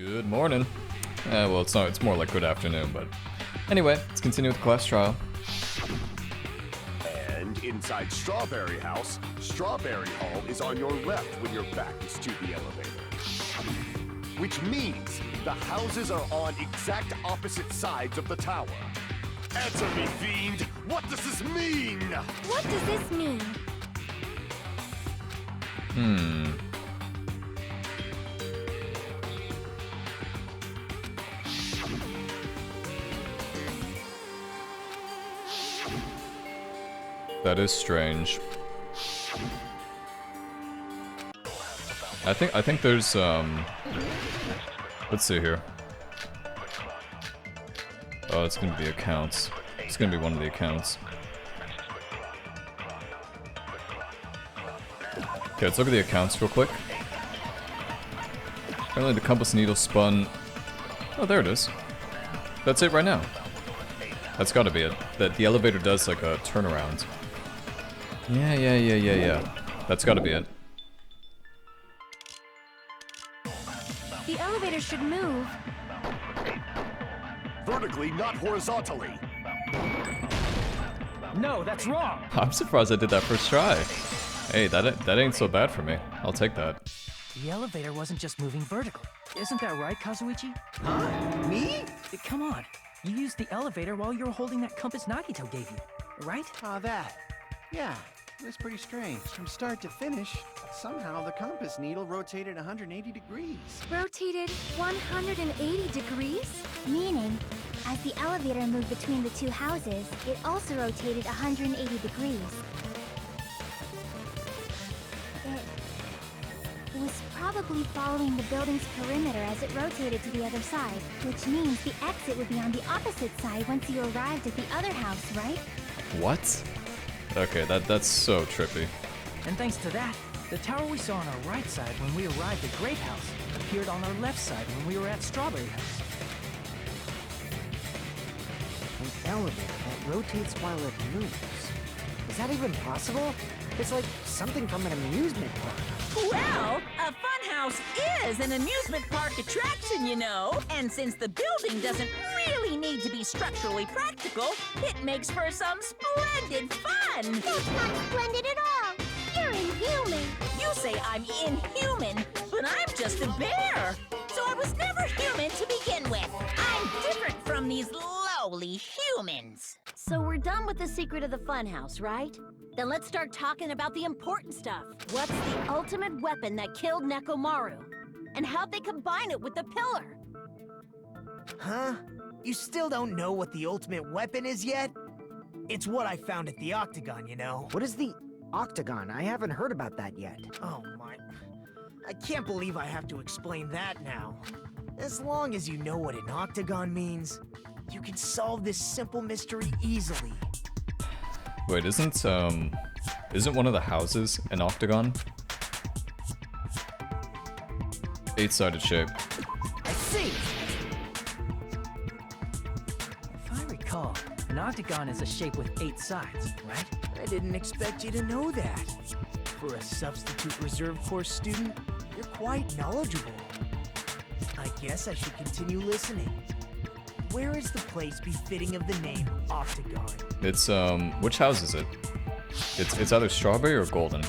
Good morning. Well, it's not. It's more like good afternoon, but anyway, let's continue with the class trial. And inside Strawberry House, Strawberry Hall is on your left when your back is to the elevator. Which means the houses are on exact opposite sides of the tower. Answer me, fiend! What does this mean? What does this mean? That is strange. I think there's let's see here. Oh, it's gonna be the accounts. It's gonna be one of the accounts. Okay, let's look at the accounts real quick. Apparently the compass needle spun. Oh, there it is. That's it right now. That's gotta be it. That the elevator does like a turnaround. Yeah. That's gotta be it. The elevator should move. Vertically, not horizontally. No, that's wrong. I'm surprised I did that first try. Hey, that ain't so bad for me. I'll take that. The elevator wasn't just moving vertically. Isn't that right, Kazuichi? Huh? Me? Come on. You used the elevator while you were holding that compass Nagito gave you, right? Ah, that. Yeah, it was pretty strange. From start to finish, somehow the compass needle rotated 180 degrees. Rotated 180 degrees? Meaning, as the elevator moved between the two houses, it also rotated 180 degrees. It was probably following the building's perimeter as it rotated to the other side, which means the exit would be on the opposite side once you arrived at the other house, right? What? Okay, that's so trippy. And thanks to that, the tower we saw on our right side when we arrived at Grape House appeared on our left side when we were at Strawberry House. An elevator that rotates while it moves. Is that even possible? It's like something from an amusement park. Well, a funhouse is an amusement park attraction, you know. And since the building doesn't really need to be structurally practical, it makes for some splendid fun. That's not splendid at all! You're inhuman! You say I'm inhuman, but I'm just a bear. So I was never human to begin with. I'm different from these lowly humans. So we're done with the secret of the funhouse, right? Then let's start talking about the important stuff. What's the ultimate weapon that killed Nekomaru? And how'd they combine it with the pillar? Huh? You still don't know what the ultimate weapon is yet? It's what I found at the Octagon, you know. What is the Octagon? I haven't heard about that yet. Oh my... I can't believe I have to explain that now. As long as you know what an Octagon means, you can solve this simple mystery easily. Wait, isn't one of the houses an octagon? 8-sided shape. I see! If I recall, an octagon is a shape with 8 sides, right? I didn't expect you to know that. For a substitute reserve course student, you're quite knowledgeable. I guess I should continue listening. Where is the place befitting of the name Octagon? It's which house is it? It's either strawberry or golden.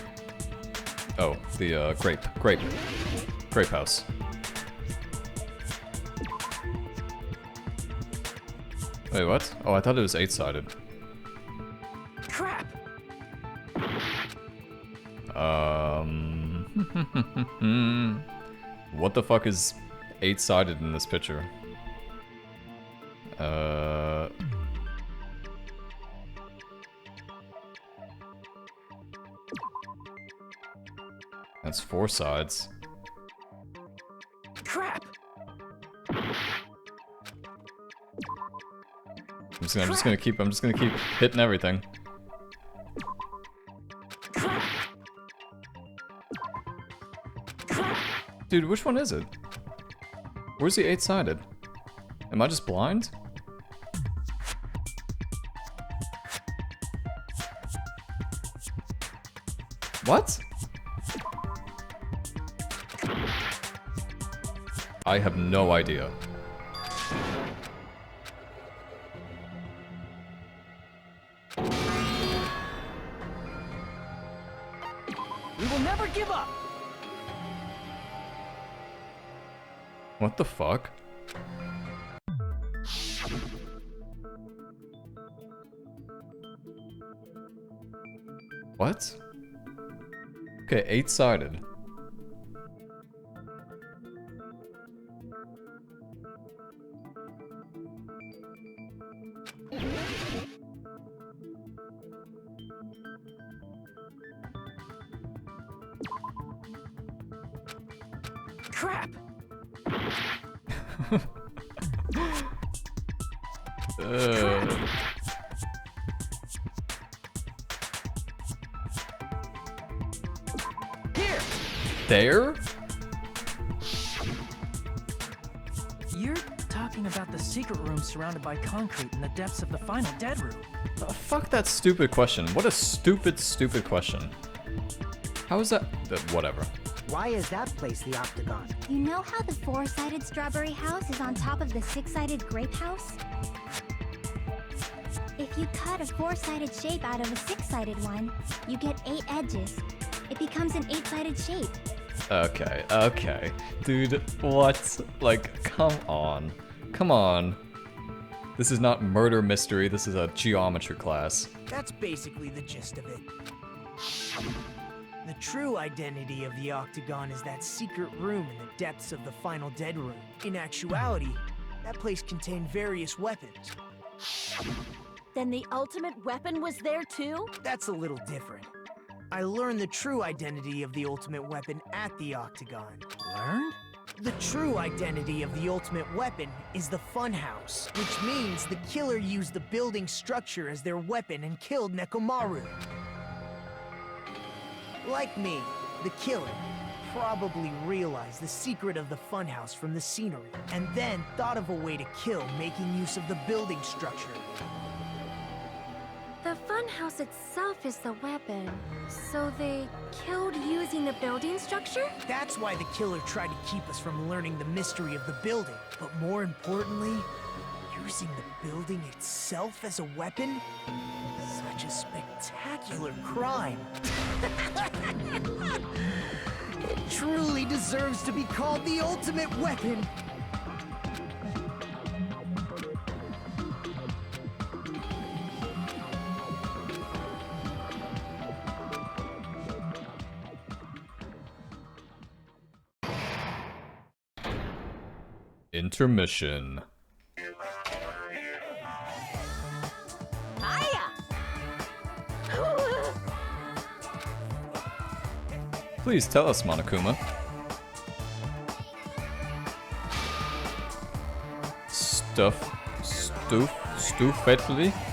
Oh, the grape house. Wait, what? Oh, I thought it was 8-sided. Crap! What the fuck is 8-sided in this picture? That's 4 sides. Crap! I'm just gonna keep hitting everything. Crap! Crap! Dude, which one is it? Where's the 8-sided? Am I just blind? What? I have no idea. We will never give up. What the fuck? What? Okay, 8-sided. Crap. Here. There? You're talking about the secret room surrounded by concrete in the depths of the final dead room. Fuck that stupid question. What a stupid, stupid question. How is that? Whatever. Why is that place the octagon? You know how the 4-sided strawberry house is on top of the 6-sided grape house? If you cut a 4-sided shape out of a 6-sided one, you get 8 edges. It becomes an 8-sided shape. Okay, okay. Dude, what? Like, come on. Come on. This is not murder mystery, this is a geometry class. That's basically the gist of it. The true identity of the octagon is that secret room in the depths of the final dead room. In actuality, that place contained various weapons. Then the ultimate weapon was there too? That's a little different. I learned the true identity of the ultimate weapon at the octagon. Learned? The true identity of the ultimate weapon is the funhouse, which means the killer used the building structure as their weapon and killed Nekomaru. Like me, the killer probably realized the secret of the funhouse from the scenery, and then thought of a way to kill making use of the building structure. The funhouse itself is the weapon, so they killed using the building structure? That's why the killer tried to keep us from learning the mystery of the building. But more importantly, using the building itself as a weapon? Such a spectacular crime. It truly deserves to be called the ultimate weapon. Intermission. Hiya! Please tell us, Monokuma.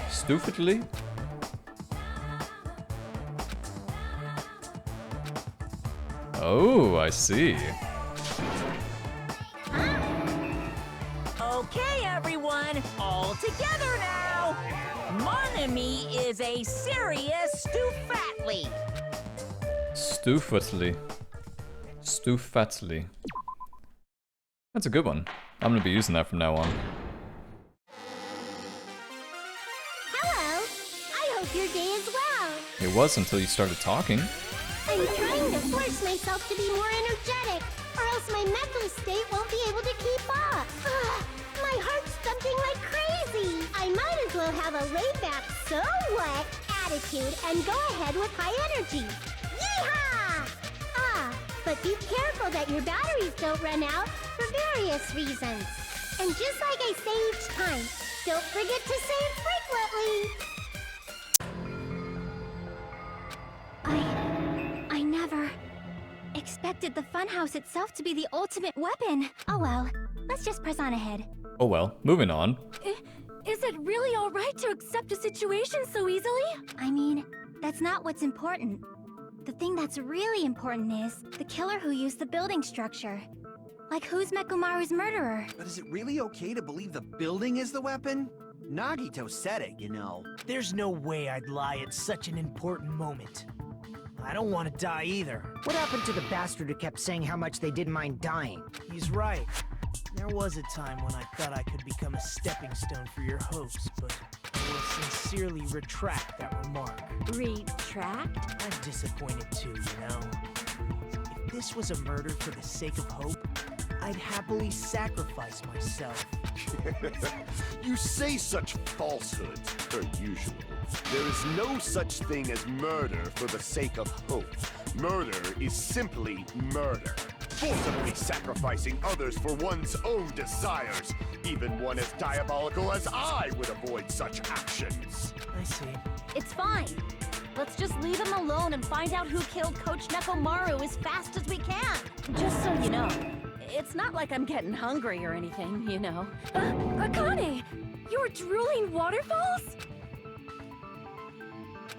Stupidly? Oh, I see. Okay, everyone, all together now. Mon ami is a serious stoufatly. Stoufatly. That's a good one. I'm gonna be using that from now on. Hello! I hope your day is well. It was until you started talking. I'm trying to force myself to be more energetic, or else my mental state won't be able to keep up. Ugh, my heart's thumping like crazy. I might as well have a laid-back, so what attitude and go ahead with high energy. Yeehaw! Ah, but be careful that your batteries don't run out for various reasons. And just like I say each time, don't forget to save frequently. I never expected the funhouse itself to be the ultimate weapon. Oh well, let's just press on ahead. Oh well, moving on. Is it really alright to accept a situation so easily? I mean, that's not what's important. The thing that's really important is the killer who used the building structure. Like, who's Mekomaru's murderer? But is it really okay to believe the building is the weapon? Nagito said it, you know. There's no way I'd lie at such an important moment. I don't want to die either. What happened to the bastard who kept saying how much they didn't mind dying? He's right. There was a time when I thought I could become a stepping stone for your hopes, but I will sincerely retract that remark. Retract? I'm disappointed too, you know? If this was a murder for the sake of hope, I'd happily sacrifice myself. You say such falsehoods, per usual. There is no such thing as murder for the sake of hope. Murder is simply murder. Forcibly sacrificing others for one's own desires. Even one as diabolical as I would avoid such actions. I see. It's fine. Let's just leave him alone and find out who killed Coach Nekomaru as fast as we can. Just so you know, it's not like I'm getting hungry or anything, you know. Akane! You're drooling waterfalls?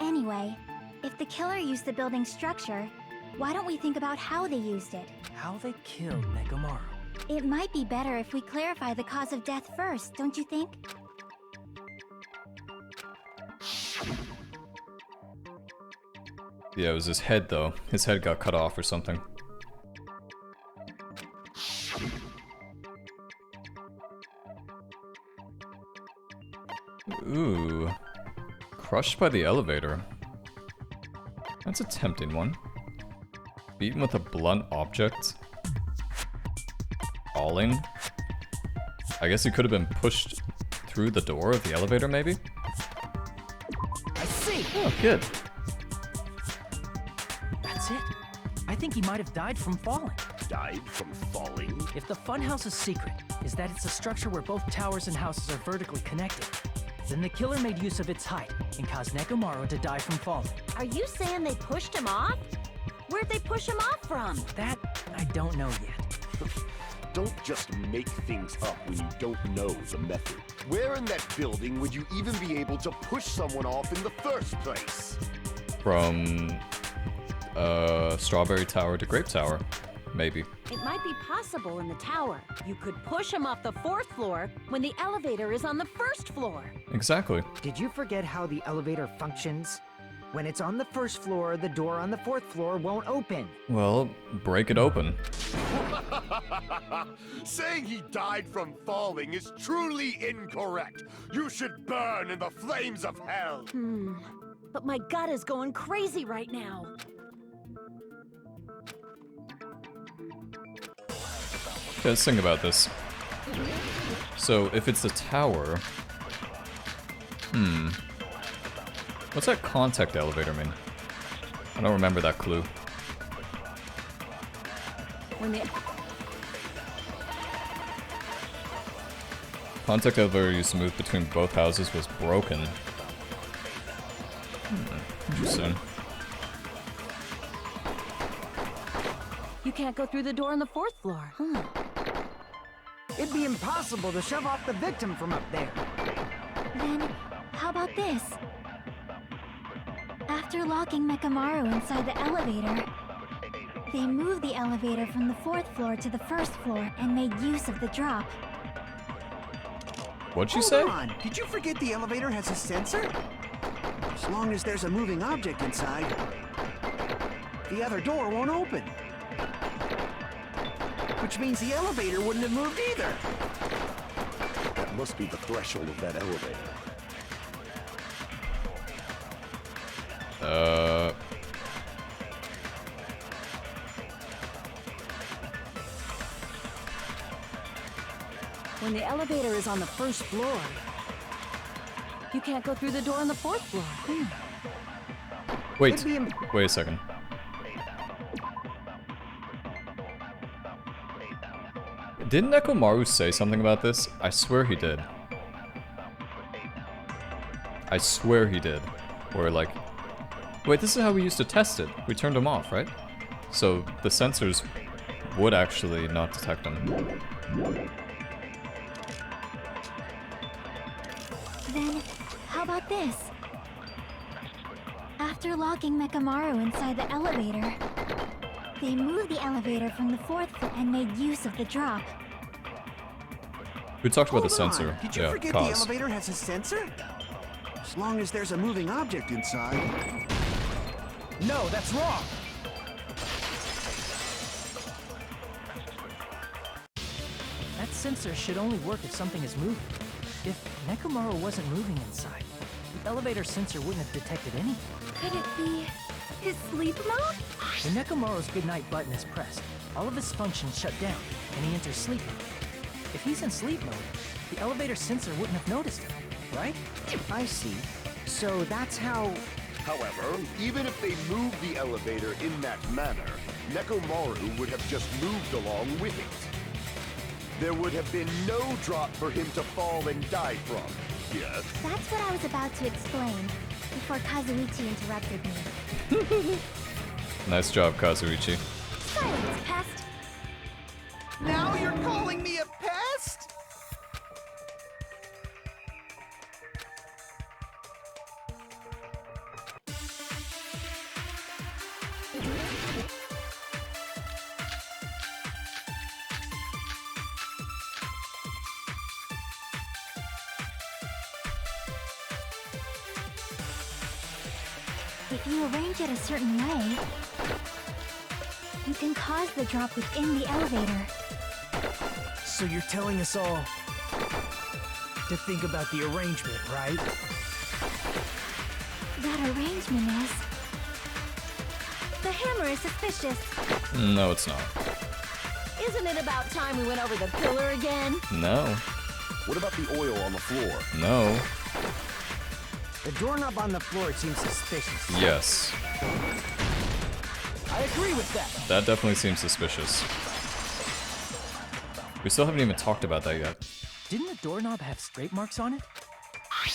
Anyway, if the killer used the building's structure, why don't we think about how they used it? How they killed Nekomaru. It might be better if we clarify the cause of death first, don't you think? Yeah, it was his head though. His head got cut off or something. Ooh. Crushed by the elevator. That's a tempting one. Beaten with a blunt object. Falling. I guess he could have been pushed through the door of the elevator, maybe? I see! Oh, good. That's it. I think he might have died from falling. Died from falling? If the funhouse's secret is that it's a structure where both towers and houses are vertically connected, then the killer made use of its height and caused Nekomaru to die from falling. Are you saying they pushed him off? Where'd they push him off from? That, I don't know yet. Don't just make things up when you don't know the method. Where in that building would you even be able to push someone off in the first place? From Strawberry Tower to Grape Tower, maybe. It might be possible in the tower. You could push him off the 4th floor when the elevator is on the 1st floor. Exactly. Did you forget how the elevator functions? When it's on the 1st floor, the door on the 4th floor won't open. Well, break it open. Saying he died from falling is truly incorrect. You should burn in the flames of hell. But my gut is going crazy right now. Okay, let's think about this. So, if it's the tower... What's that contact elevator mean? I don't remember that clue. When the Contact elevator used to move between both houses was broken. Interesting. You can't go through the door on the 4th floor. It'd be impossible to shove off the victim from up there. Then, how about this? After locking Nekomaru inside the elevator, they moved the elevator from the 4th floor to the 1st floor and made use of the drop. What'd you say? Hold on, did you forget the elevator has a sensor? As long as there's a moving object inside, the other door won't open. Which means the elevator wouldn't have moved either. That must be the threshold of that elevator. When the elevator is on the 1st floor, you can't go through the door on the 4th floor. Wait, wait a second. Didn't Nekomaru say something about this? I swear he did. I swear he did. Or like... Wait, this is how we used to test it. We turned them off, right? So the sensors would actually not detect them. Then, how about this? After locking Nekomaru inside the elevator, they moved the elevator from the 4th floor and made use of the drop. We talked about the Hold on, sensor. did you forget the elevator has a sensor? As long as there's a moving object inside. No, that's wrong! That sensor should only work if something is moving. If Nekomaru wasn't moving inside, the elevator sensor wouldn't have detected anything. Could it be his sleep mode? When Nekomaru's goodnight button is pressed, all of his functions shut down, and he enters sleep mode. If he's in sleep mode, the elevator sensor wouldn't have noticed him, right? I see. So that's how... However, even if they moved the elevator in that manner, Nekomaru would have just moved along with it. There would have been no drop for him to fall and die from. Yes? That's what I was about to explain before Kazuichi interrupted me. Nice job, Kazuichi. Silence, pest. Now you're calling me a pest? If you arrange it a certain way, you can cause the drop within the elevator. So you're telling us all to think about the arrangement, right? That arrangement is... The hammer is suspicious. No, it's not. Isn't it about time we went over the pillar again? No. What about the oil on the floor? No. The doorknob on the floor seems suspicious. Yes. I agree with that. That definitely seems suspicious. We still haven't even talked about that yet. Didn't the doorknob have scrape marks on it?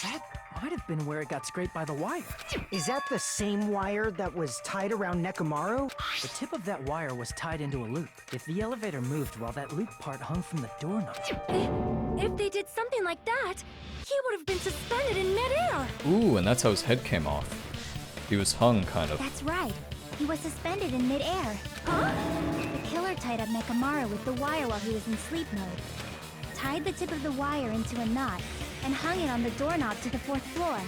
That might have been where it got scraped by the wire. Is that the same wire that was tied around Nekomaru? The tip of that wire was tied into a loop. If the elevator moved while that loop part hung from the doorknob... If they did something like that, he would have been suspended in midair. Ooh, and that's how his head came off. He was hung, kind of. That's right. He was suspended in midair. Huh? The killer tied up Nekomaru with the wire while he was in sleep mode. Tied the tip of the wire into a knot and hung it on the doorknob to the 4th floor.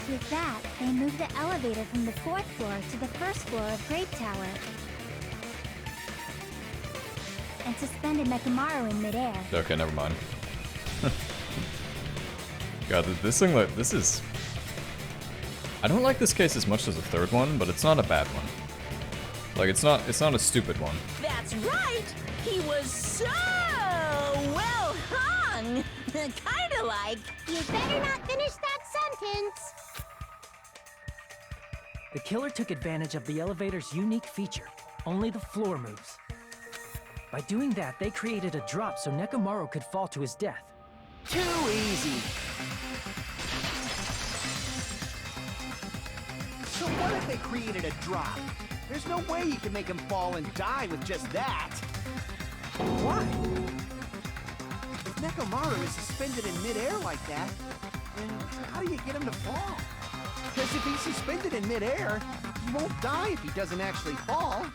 With that, they moved the elevator from the 4th floor to the 1st floor of Grape Tower. And suspended Nekomaru in midair. Okay, never mind. God, this thing, like, this is... I don't like this case as much as the third one, but it's not a bad one. Like, it's not a stupid one. That's right! He was so well hung! Kinda like... You better not finish that sentence. The killer took advantage of the elevator's unique feature. Only the floor moves. By doing that, they created a drop so Nekomaru could fall to his death. Too easy. So what if they created a drop? There's no way you can make him fall and die with just that. What? If Nekomaru is suspended in midair like that, then how do you get him to fall? Because if he's suspended in midair, he won't die if he doesn't actually fall.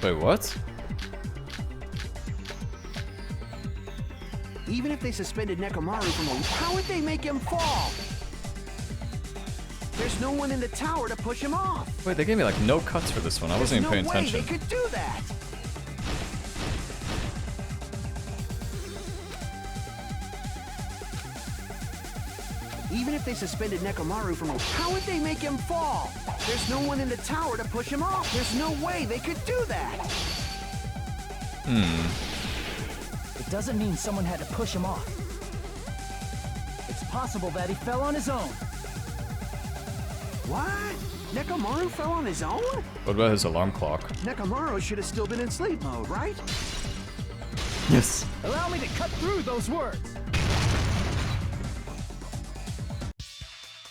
Wait, what? Even if they suspended Nekomaru from a... How would they make him fall? There's no one in the tower to push him off. Wait, they gave me like no cuts for this one. I wasn't even paying attention. There's no way they could do that. Even if they suspended Nekomaru from a... How would they make him fall? There's no one in the tower to push him off. There's no way they could do that. It doesn't mean someone had to push him off. It's possible that he fell on his own. What? Nekomaru fell on his own? What about his alarm clock? Nekomaru should have still been in sleep mode, right? Yes. Allow me to cut through those words.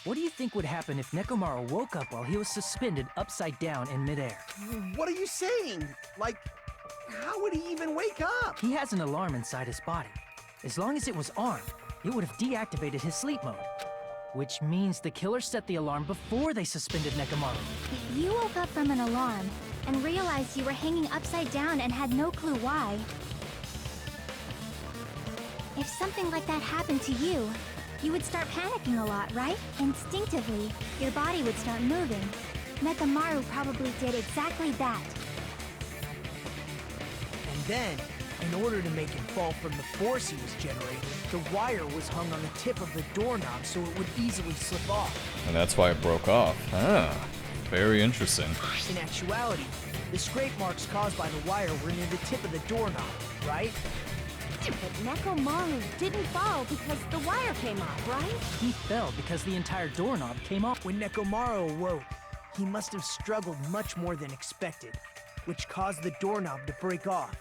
What do you think would happen if Nekomaru woke up while he was suspended upside down in midair? What are you saying? Like, how would he even wake up? He has an alarm inside his body. As long as it was armed, it would have deactivated his sleep mode. Which means the killer set the alarm before they suspended Nekomaru. If you woke up from an alarm and realized you were hanging upside down and had no clue why, if something like that happened to you, you would start panicking a lot, right? Instinctively, your body would start moving. Nekomaru probably did exactly that. then, in order to make him fall from the force he was generating, the wire was hung on the tip of the doorknob so it would easily slip off. And that's why it broke off. Ah, very interesting. In actuality, the scrape marks caused by the wire were near the tip of the doorknob, right? But Nekomaru didn't fall because the wire came off, right? He fell because the entire doorknob came off. When Nekomaru awoke, he must have struggled much more than expected, which caused the doorknob to break off.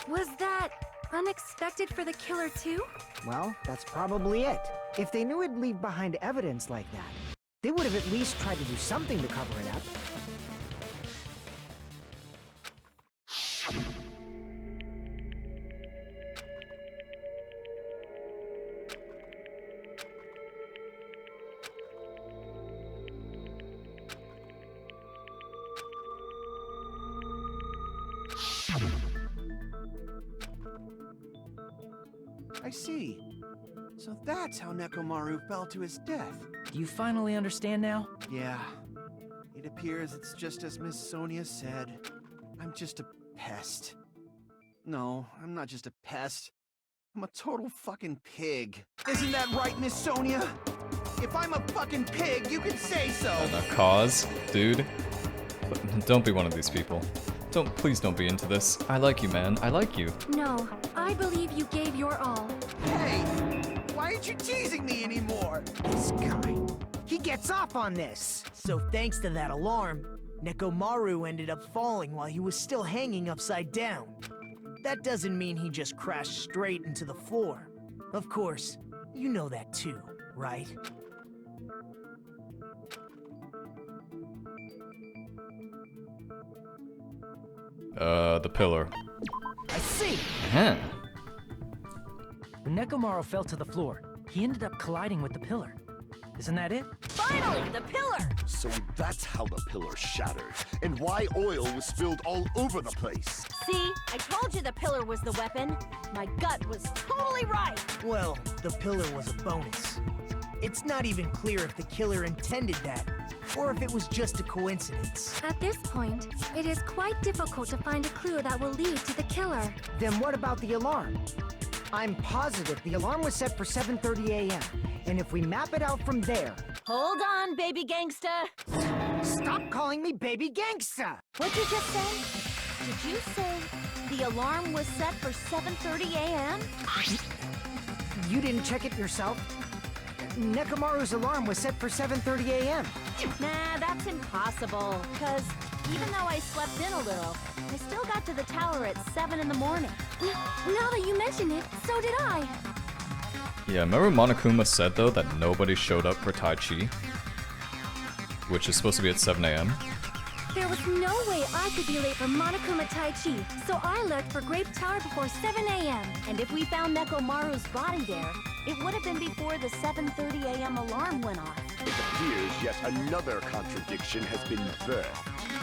Was that unexpected for the killer too? Well, that's probably it. If they knew it'd leave behind evidence like that, they would have at least tried to do something to cover it up. I see. So that's how Nekomaru fell to his death. Do you finally understand now? Yeah. It appears it's just as Miss Sonia said. I'm just a pest. No, I'm not just a pest. I'm a total fucking pig. Isn't that right, Miss Sonia? If I'm a fucking pig, you can say so! And a cause, dude. Don't be one of these people. Please don't be into this. I like you, man. I like you. No, I believe you gave your all. Hey! Why aren't you teasing me anymore? This guy, he gets off on this. So thanks to that alarm, Nekomaru ended up falling while he was still hanging upside down. That doesn't mean he just crashed straight into the floor. Of course, you know that too, right? The pillar. I see! Huh. When Nekomaru fell to the floor, he ended up colliding with the pillar. Isn't that it? Finally, the pillar! So that's how the pillar shattered, and why oil was spilled all over the place. See, I told you the pillar was the weapon. My gut was totally right. Well, the pillar was a bonus. It's not even clear if the killer intended that, or if it was just a coincidence. At this point, it is quite difficult to find a clue that will lead to the killer. Then what about the alarm? I'm positive the alarm was set for 7:30 a.m., and if we map it out from there... Hold on, baby gangsta. Stop calling me baby gangsta! What'd you just say? Did you say the alarm was set for 7:30 a.m.? You didn't check it yourself? Nekomaru's alarm was set for 7:30 a.m. Nah, that's impossible. Because even though I slept in a little, I still got to the tower at 7 in the morning. Now that you mention it, so did I. Yeah, remember Monokuma said, though, that nobody showed up for Tai Chi? Which is supposed to be at 7 a.m.? There was no way I could be late for Monokuma Tai Chi, so I left for Grape Tower before 7 a.m. And if we found Nekomaru's body there, it would have been before the 7:30 a.m. alarm went off. It appears yet another contradiction has been birthed.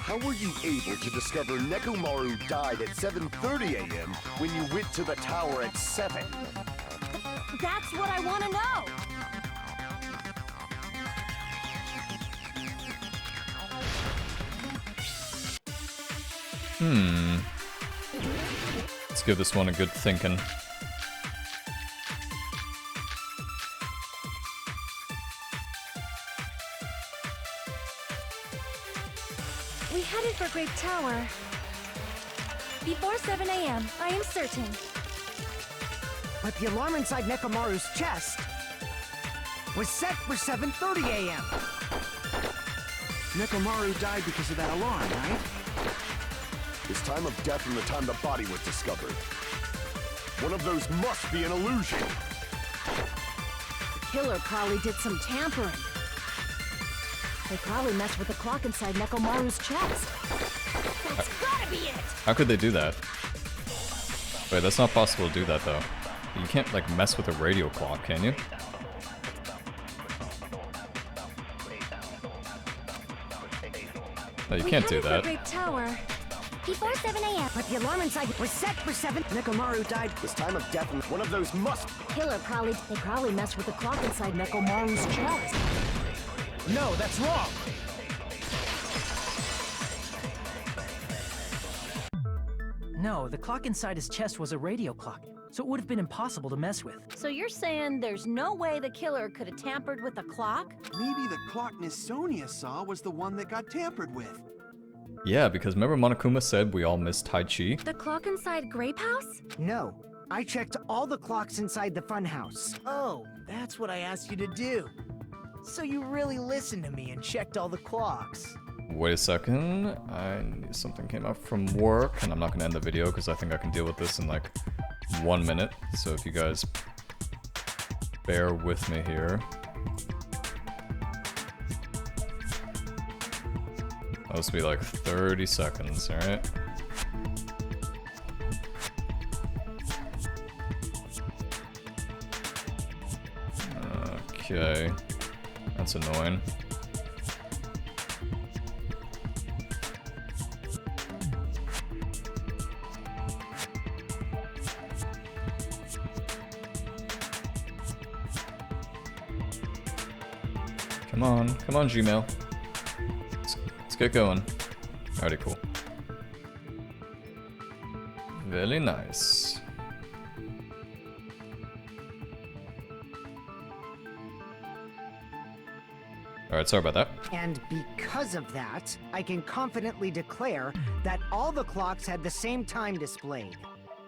How were you able to discover Nekomaru died at 7:30 a.m. when you went to the tower at 7? That's what I want to know! Let's give this one a good thinking. We headed for Grape Tower before 7 a.m., I am certain. But the alarm inside Nekomaru's chest was set for 7:30 a.m. Nekomaru died because of that alarm, right? His time of death and the time the body was discovered. One of those must be an illusion. The killer probably did some tampering. They probably messed with the clock inside Nekomaru's chest. That's gotta be it! How could they do that? Wait, that's not possible to do that, though. You can't, like, mess with a radio clock, can you? No, you can't do that. We headed for Grape Tower before 7 a.m. But the alarm inside was set for 7. Nekomaru died. His time of death and one of those must... Killer they probably messed with the clock inside Nekomaru's chest. No, that's wrong. No, the clock inside his chest was a radio clock, so it would have been impossible to mess with. So you're saying there's no way the killer could have tampered with the clock? Maybe the clock Miss Sonia saw was the one that got tampered with. Yeah, because remember Monokuma said we all missed Tai Chi? The clock inside Grape House? No, I checked all the clocks inside the funhouse. Oh, that's what I asked you to do. So you really listened to me and checked all the clocks. Wait a second, something came up from work, and I'm not gonna end the video because I think I can deal with this in like 1 minute. So if you guys bear with me here. That'll be like 30 seconds, alright? Okay. That's annoying. Come on, Gmail. Let's get going. Alrighty, cool. Very nice. Alright, sorry about that. And because of that, I can confidently declare that all the clocks had the same time displayed.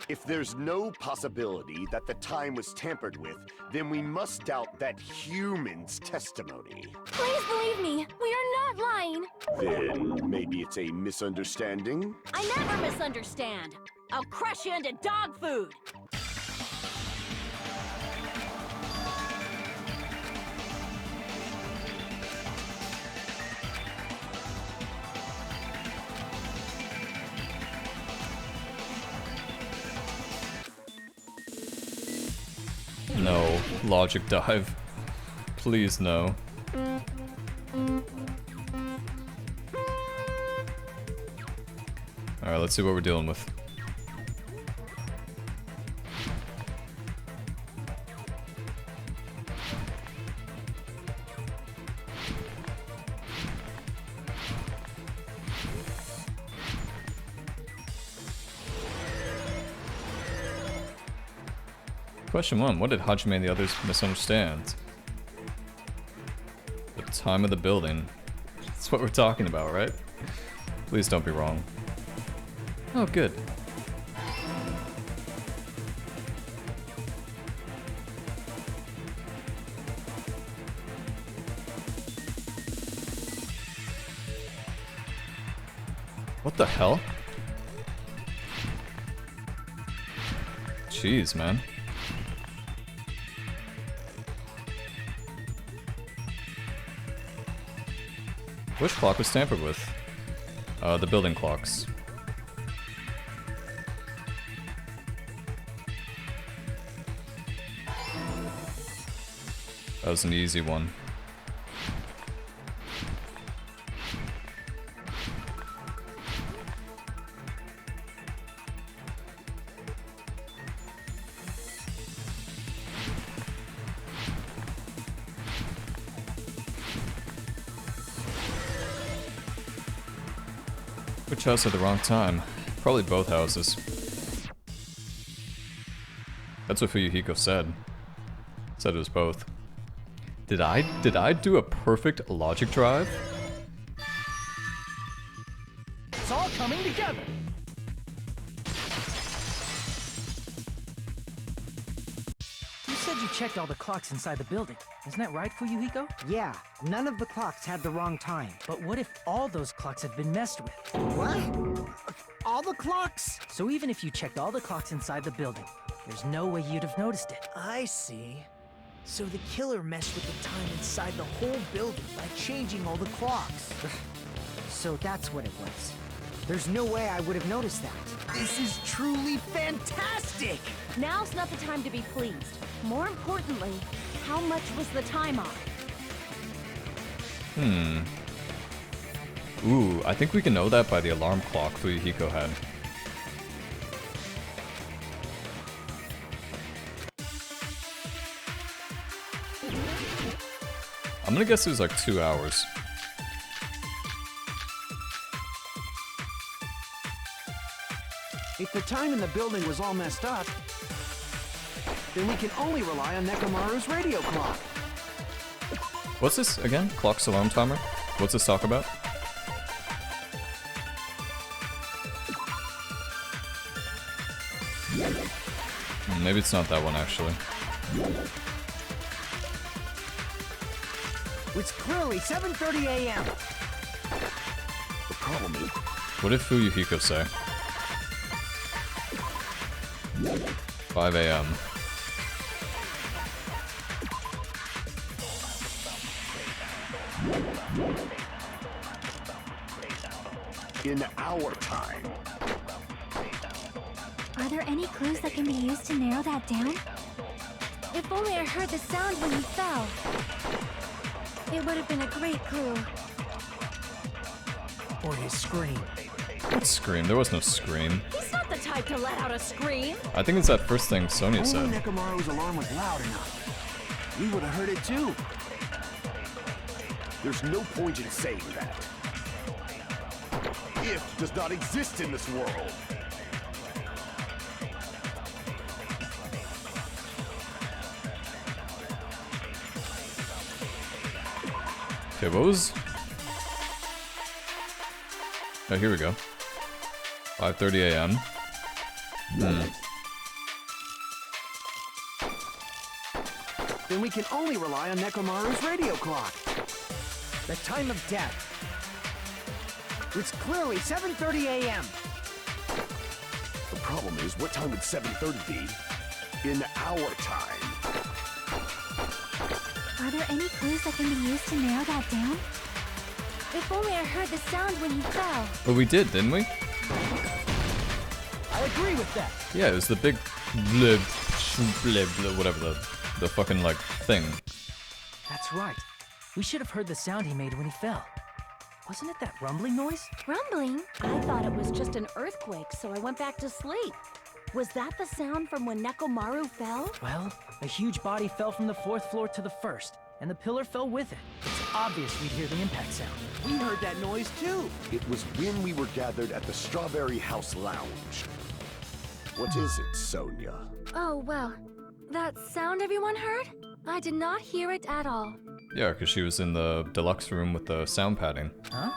If there's no possibility that the time was tampered with, then we must doubt that human's testimony. Please believe me, we are not lying. Then maybe it's a misunderstanding? I never misunderstand. I'll crush you into dog food. No, logic dive. Please no. Alright, let's see what we're dealing with. Question 1, what did Hajime and the others misunderstand? The time of the building. That's what we're talking about, right? Please don't be wrong. Oh, good. What the hell? Jeez, man. Which clock was tampered with? The building clocks. That was an easy one. Which house at the wrong time? Probably both houses. That's what Fuyuhiko said. Said it was both. Did I do a perfect logic drive? It's all coming together. You said you checked all the clocks inside the building. Isn't that right, Fuyuhiko? Yeah, none of the clocks had the wrong time. But what if all those clocks had been messed with? What? All the clocks? So even if you checked all the clocks inside the building, there's no way you'd have noticed it. I see. So the killer messed with the time inside the whole building by changing all the clocks. So that's what it was. There's no way I would have noticed that. This is truly fantastic! Now's not the time to be pleased. More importantly, how much was the time off? Ooh, I think we can know that by the alarm clock Fuyuhiko had. I'm gonna guess it was like 2 hours. If the time in the building was all messed up, then we can only rely on Nekomaru's radio clock. What's this again? Clock's alarm timer? What's this talk about? Maybe it's not that one actually. It's clearly 7:30 a.m. The problem is, What did Fuyuhiko say? 5 a.m. in our time. Are there any clues that can be used to narrow that down? If only I heard the sound when you fell. It would have been a great clue. Or his scream. What scream? There was no scream. He's not the type to let out a scream. I think it's that first thing Sonia Only said. Nekomaru's alarm was loud enough. We would have heard it too. There's no point in saying that. If does not exist in this world. Okay, what was... Oh, here we go. 5:30 a.m. Then we can only rely on Nekomaru's radio clock. The time of death. It's clearly 7:30 a.m. The problem is, what time would 7:30 be in our time? Are there any clues that can be used to narrow that down? If only I heard the sound when you fell. But we did, didn't we? I agree with that. Yeah, it was the big blib, blib, blib, whatever the fucking like thing. That's right. We should have heard the sound he made when he fell. Wasn't it that rumbling noise? Rumbling? I thought it was just an earthquake, so I went back to sleep. Was that the sound from when Nekomaru fell? Well, a huge body fell from the 4th floor to the 1st, and the pillar fell with it. It's obvious we'd hear the impact sound. We heard that noise too. It was when we were gathered at the Strawberry House Lounge. What is it, Sonia? Oh, well. That sound everyone heard? I did not hear it at all. Yeah, because she was in the deluxe room with the sound padding. Huh?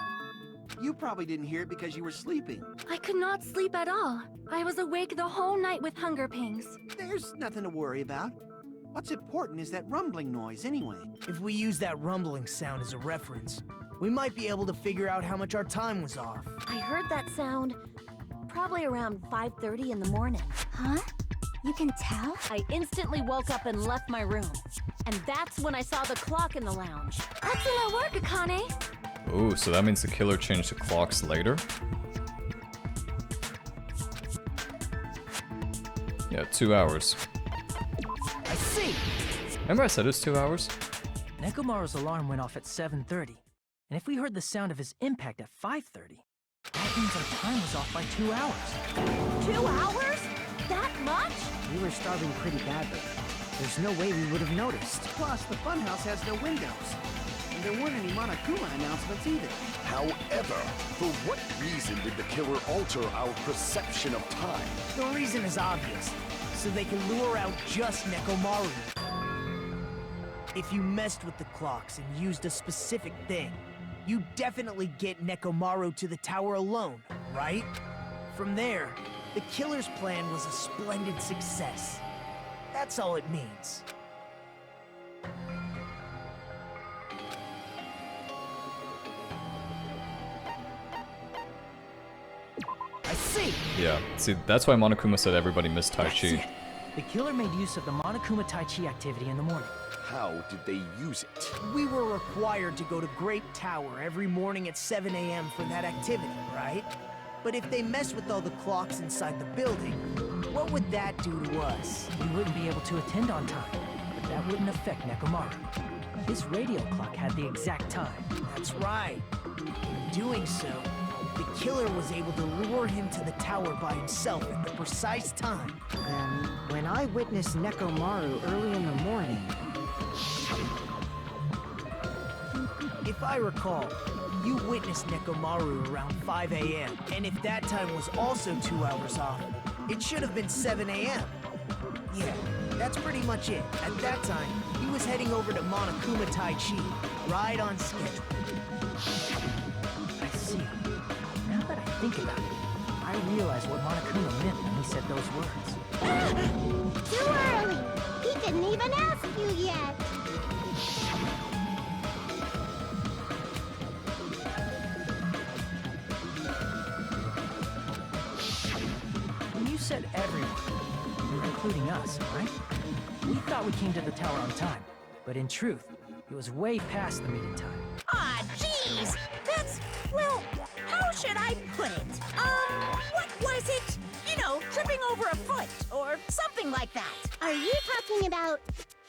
You probably didn't hear it because you were sleeping. I could not sleep at all. I was awake the whole night with hunger pangs. There's nothing to worry about. What's important is that rumbling noise anyway. If we use that rumbling sound as a reference, we might be able to figure out how much our time was off. I heard that sound probably around 5:30 in the morning. Huh? You can tell? I instantly woke up and left my room. And that's when I saw the clock in the lounge. Excellent work, Akane. Oh, so that means the killer changed the clocks later? Yeah, 2 hours. I see! Remember I said it was 2 hours? Nekomaru's alarm went off at 7:30, and if we heard the sound of his impact at 5:30, that means our time was off by 2 hours. 2 hours? That much? We were starving pretty badly. There's no way we would have noticed. Plus, the funhouse has no windows. And there weren't any Monokuma announcements either. However, for what reason did the killer alter our perception of time? The reason is obvious. So they can lure out just Nekomaru. If you messed with the clocks and used a specific thing, you definitely get Nekomaru to the tower alone, right? From there, the killer's plan was a splendid success. That's all it means. I see! Yeah, see, that's why Monokuma said everybody missed Tai That's Chi. it. The killer made use of the Monokuma Tai Chi activity in the morning. How did they use it? We were required to go to Great Tower every morning at 7 a.m. for that activity, right? But if they mess with all the clocks inside the building, what would that do to us? We wouldn't be able to attend on time, but that wouldn't affect Nekomaru. His radio clock had the exact time. That's right. In doing so, the killer was able to lure him to the tower by himself at the precise time. Then, when I witnessed Nekomaru early in the morning... If I recall, You witnessed Nekomaru around 5 a.m. And if that time was also 2 hours off, it should have been 7 a.m. Yeah, that's pretty much it. At that time, he was heading over to Monokuma Tai Chi, right on schedule. I see. Now that I think about it, I realize what Monokuma meant when he said those words. Too early! He didn't even ask you yet! When you said everyone, you're including us, right? We thought we came to the tower on time, but in truth, it was way past the meeting time. Aw, jeez! That's, well, how should I put it? What was it? You know, tripping over a foot, or something like that. Are you talking about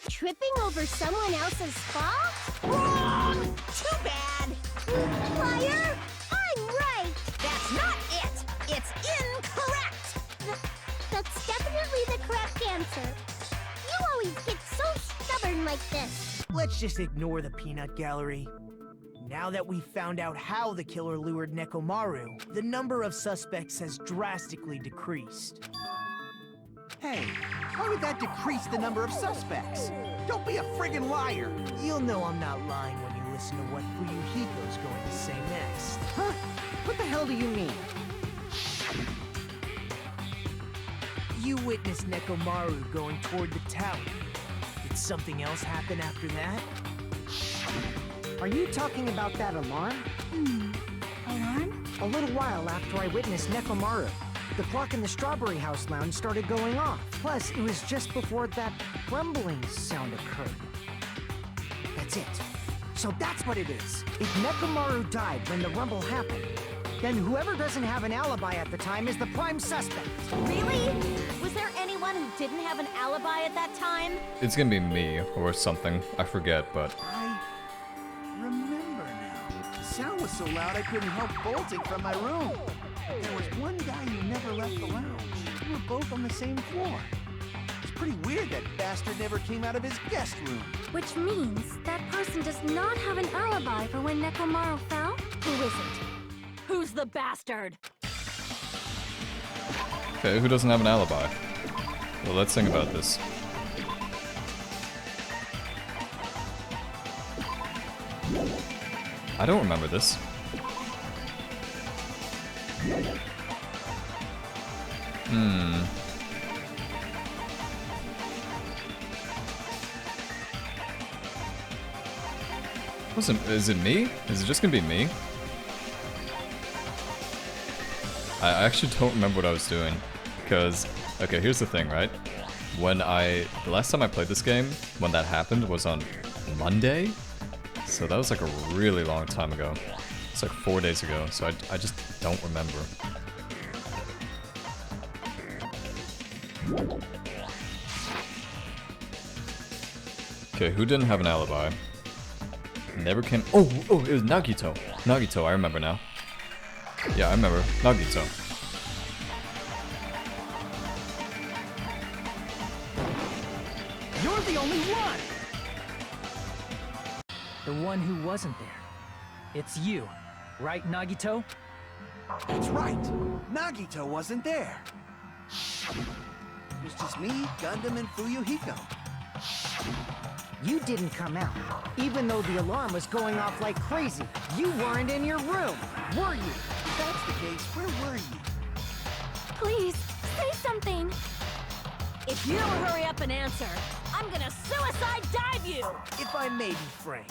tripping over someone else's fault? Wrong! Too bad! Liar! I'm right! That's not it! It's incorrect! That's definitely the correct answer. You always get so stubborn like this. Let's just ignore the peanut gallery. Now that we've found out how the killer lured Nekomaru, the number of suspects has drastically decreased. Hey, how did that decrease the number of suspects? Don't be a friggin' liar! You'll know I'm not lying when you listen to what Fuyuhiko's going to say next. Huh? What the hell do you mean? You witnessed Nekomaru going toward the tower. Did something else happen after that? Are you talking about that alarm? Alarm? A little while after I witnessed Nekomaru, the clock in the Strawberry House lounge started going off. Plus, it was just before that rumbling sound occurred. That's it. So that's what it is. If Nekomaru died when the rumble happened, then whoever doesn't have an alibi at the time is the prime suspect. Really? Was there anyone who didn't have an alibi at that time? It's gonna be me or something. I forget, but I remember now. The sound was so loud I couldn't help bolting from my room. There was one guy who never left the lounge. We were both on the same floor. It's pretty weird that bastard never came out of his guest room. Which means that person does not have an alibi for when Nekomaru fell? Who is it? Who's the bastard? okay, who doesn't have an alibi? Well, let's think about this. I don't remember this. Is it me? Is it just gonna be me? I actually don't remember what I was doing. Because, okay, here's the thing, right? The last time I played this game, when that happened, was on Monday? So that was like a really long time ago. It's like 4 days ago, so I just don't remember. Okay, who didn't have an alibi? Never came. Oh, it was Nagito. Nagito, I remember now. Yeah, I remember. Nagito. You're the only one! The one who wasn't there. It's you, right, Nagito? That's right. Nagito wasn't there. It was just me, Gundam, and Fuyuhiko. You didn't come out, even though the alarm was going off like crazy. You weren't in your room, were you? If that's the case, where were you? Please, say something! If you don't hurry up and answer, I'm gonna suicide dive you! If I may be frank,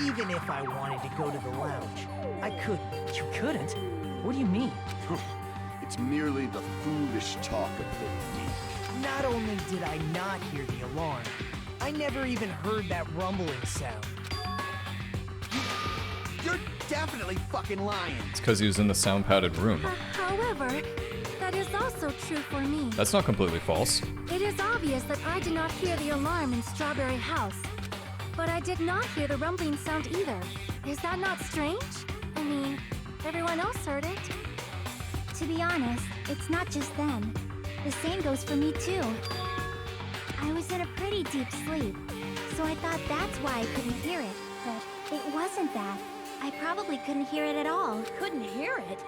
even if I wanted to go to the lounge, I couldn't. You couldn't? What do you mean? It's merely the foolish talk of the weak. Not only did I not hear the alarm, I never even heard that rumbling sound. You're definitely fucking lying. It's because he was in the sound-padded room. However, that is also true for me. That's not completely false. It is obvious that I did not hear the alarm in Strawberry House. But I did not hear the rumbling sound either. Is that not strange? I mean, everyone else heard it. To be honest, it's not just them. The same goes for me too. I was in a pretty deep sleep, so I thought that's why I couldn't hear it. But it wasn't that. I probably couldn't hear it at all. Couldn't hear it?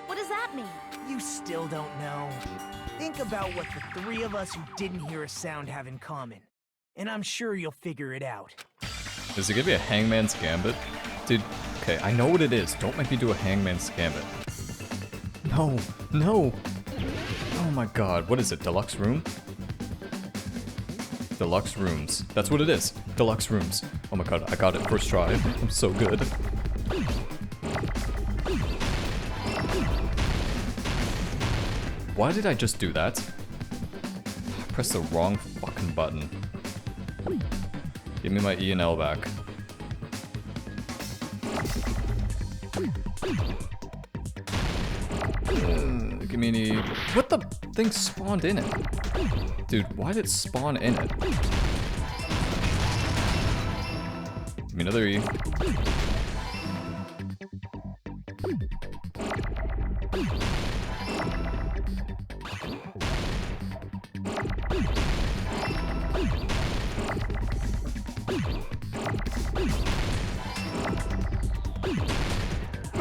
What does that mean? You still don't know. Think about what the three of us who didn't hear a sound have in common. And I'm sure you'll figure it out. Is it gonna be a hangman's gambit? Dude, okay, I know what it is. Don't make me do a hangman's gambit. No, no. Oh my god, what is it? Deluxe room? Deluxe rooms. That's what it is. Deluxe rooms. Oh my god, I got it first try. I'm so good. Why did I just do that? I pressed the wrong fucking button. Give me my E and L back. Give me an E. What the thing spawned in it? Dude, why did it spawn in it? Give me another E.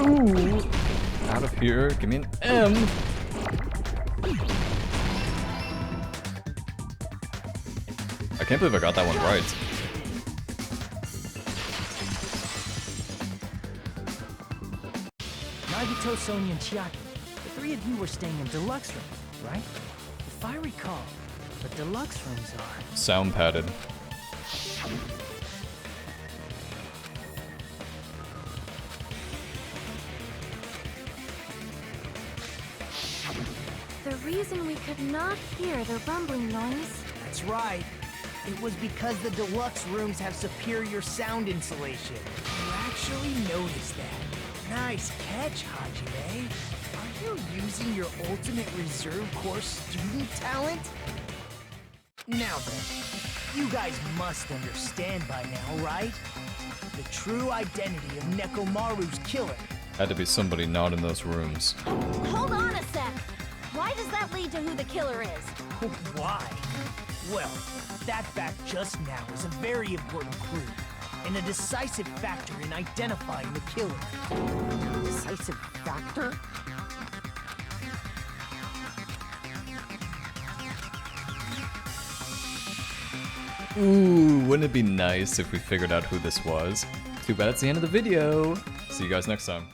Ooh. Out of here. Give me an M. I can't believe I got that one right. Nagito, Sonia, and Chiaki, the three of you were staying in deluxe rooms, right? If I recall, the deluxe rooms are... Sound padded. The reason we could not hear the rumbling noise... That's right. It was because the deluxe rooms have superior sound insulation. You actually noticed that. Nice catch, Hajime. Are you using your ultimate reserve course student talent? Now then, you guys must understand by now, right? The true identity of Nekomaru's killer. Had to be somebody not in those rooms. Hold on a sec. Why does that lead to who the killer is? Why? Well, that fact just now is a very important clue, and a decisive factor in identifying the killer. Decisive factor? Ooh, wouldn't it be nice if we figured out who this was? Too bad it's the end of the video. See you guys next time.